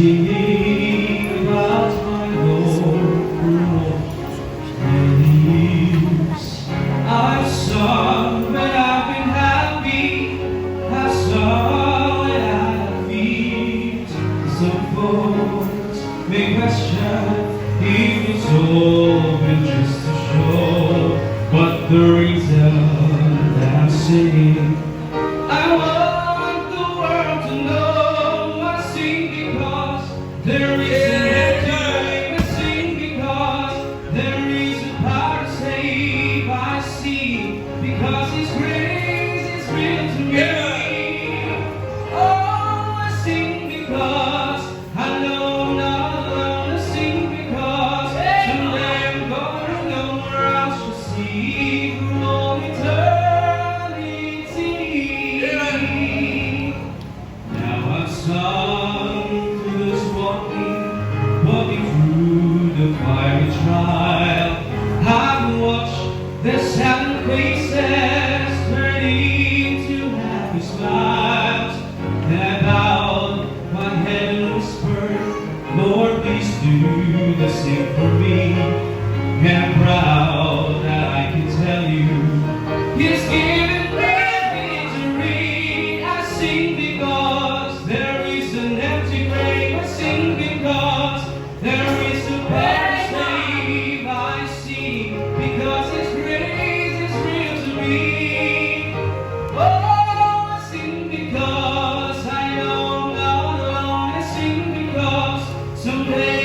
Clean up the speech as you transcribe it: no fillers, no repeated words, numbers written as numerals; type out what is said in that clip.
singing about my Lord through all many years. I've sung when I've been happy, I've sung when I have fears. Some folks may question if it's all been just to show, but the reason that I'm singing, I want the world to know I sing because there is an empty grave. I sing because there is a power to save. I sing because His grace is real to me. Oh, I sing because I know I'm not alone. I sing because someday I'm gonna know where I shall see for all eternity. Now I've sung through this walking through the fiery trial. I've watched their sad faces turn into happy smiles, and I bowed my head and whispered, Lord, please do the same for me. And I'm proud that I can tell you He's given me victory. I sing because there is an empty grave. I sing because there is a better slave. I sing because His grace is real to me. Oh, I sing because I know I'm not alone. I sing because someday